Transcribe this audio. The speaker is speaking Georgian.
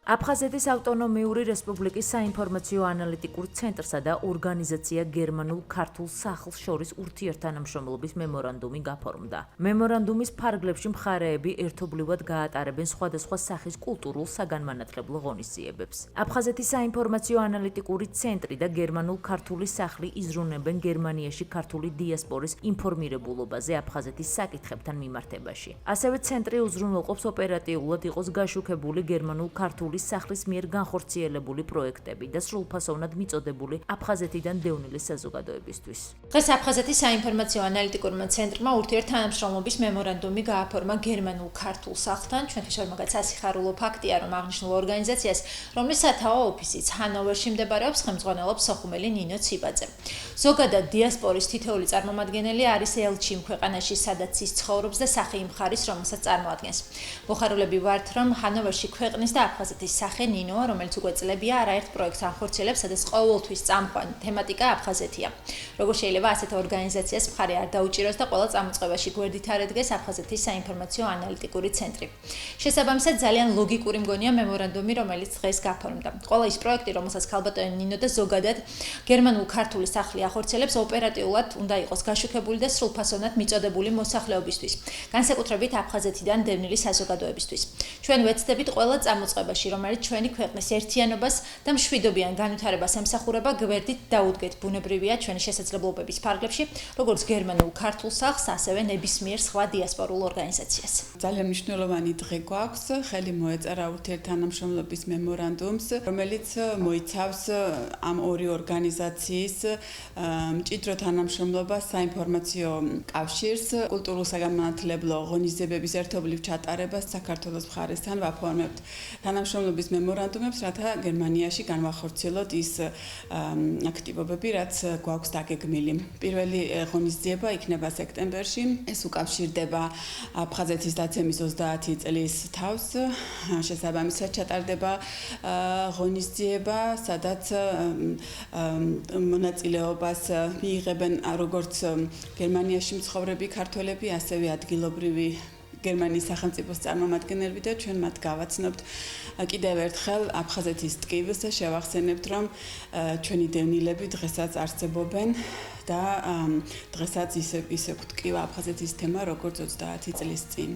აფხაზეთის ავტონომიური რესპუბლიკის საინფორმაციო ანალიტიკურ ცენტრსა და ორგანიზაცია გერმანულ-ქართულ სახლს შორის ურთიერთთანამშრომლობის მემორანდუმი გაფორმდა. მემორანდუმის ფარგლებში მხარეები ერთობლივად გაატარებენ სხვადასხვა სახის კულტურულ საგანმანათლებლო ღონისძიებებს. აფხაზეთის საინფორმაციო ანალიტიკური ცენტრი და გერმანულ-ქართული სახლი იზრუნებენ გერმანიაში ქართული დიასპორის ინფორმირებულობაზე აფხაზეთის საკითხებთან მიმართებაში. ასევე ცენტრი უზრუნველყოფს ოპერატიულად იყოს გაშუქებული გერმანულ-ქართული სახლის მიერ განხორციელებული პროექტები და სრულფასოვნად მიწოდებული აფხაზეთიდან დევნილი საზოგადოებისთვის. დღეს აფხაზეთის საინფორმაციო ანალიტიკურმა ცენტრმა ურთიერთთანამშრომლობის მემორანდუმი გააფორმა გერმანულ-ქართულ სახლთან. ჩვენთვის მაგაც სასიხარულო ფაქტია, რომ აღნიშნულ ორგანიზაციას, რომლის სათაო ოფისიც ჰანოვერში მდებარეობს, ხელმძღვანელობს სოხუმელი ნინო ციბაძე. ზოგადად დიასპორის თითოეული წარმომადგენელი არის ელჩი იმ ქვეყანაში, სადაც ის ცხოვრობს და სახე იმ მხარის, რომელსაც წარმოადგენს. მოხარულები ვართ, რომ ჰანოვერში ქვეყნის და აფხაზეთის სახე ნინოა, რომელიც უკვე წლებია არაერთ პროექტს ახორციელებს, სადაც ყოველთვის წამყვანი თემატიკა აფხაზეთია. როგორ შეიძლება ასეთ ორგანიზაციას მხარე არ დაუჭიროს და ყველა წამოწყებაში გვერდით არ ედგეს აფხაზეთის საინფორმაციო ანალიტიკური ცენტრი. შესაბამისად, ძალიან ლოგიკური მგონია მემორანდუმი, რომელიც დღეს გაფორმდა. ყველა ის პროექტი, რომელსაც ქალბატონი ნინო და ზოგადად გერმანულ-ქართული სახლი ახორციელებს, ოპერატიულად უნდა იყოს გაშუქებული და სრულფასოვნად მიწოდებული მოსახლეობისთვის, განსაკუთრებით აფხაზეთიდან დევნილი საზოგადოებისთვის. ჩვენ ვეცდებით ყველა წამოწყებაში, რომელიც ჩვენი ქვეყნის ერთიანობას და მშვიდობიან განვითარებას ემსახურება, გვერდით დაუდგეთ. ბუნებრივია ჩვენი შესაძლებლობების ფარგლებში, როგორც გერმანულ-ქართულ სახლს, ასევე ნებისმიერ სხვა დიასპორულ ორგანიზაციას. ძალიან მნიშვნელოვანი დღე გვაქვს, ხელი მოეწერა ურთიერთთანამშრომლობის მემორანდუმს, რომელიც მოიცავს ამ ორი ორგანიზაციის მჭიდრო თანამშრომლობას საინფორმაციო კავშირს, კულტურულ საგანმანათლებლო ღონისძიებების ერთობლივ ჩატარებას საქართველოს მხარესთან ვაფორმებთ თანამშრომლობის მემორანდუმებს, რათა გერმანიაში განვახორციელოთ ის აქტივობები, რაც გვაქვს დაგეგმილი. პირველი ღონისძიება იქნება სექტემბერში. ეს უკავშირდება აფხაზეთის დაცემის 30 წლის თავს. შესაბამისად ჩატარდება ღონისძიება, სადაც მონაწილეობას მიიღებენ როგორც გერმანიაში მცხოვრები ქართველები, ასევე ადგილობრივი გერმანიის სახელმწიფოს წარმომადგენლები და ჩვენ მათ გავაცნობთ კიდევ ერთხელ აფხაზეთის ტკივილს და შევახსენებთ, რომ ჩვენი დევნილები დღესაც არსებობენ და დღესაც ისე გვტკივა აფხაზეთის თემა როგორც 30 წლის წინ.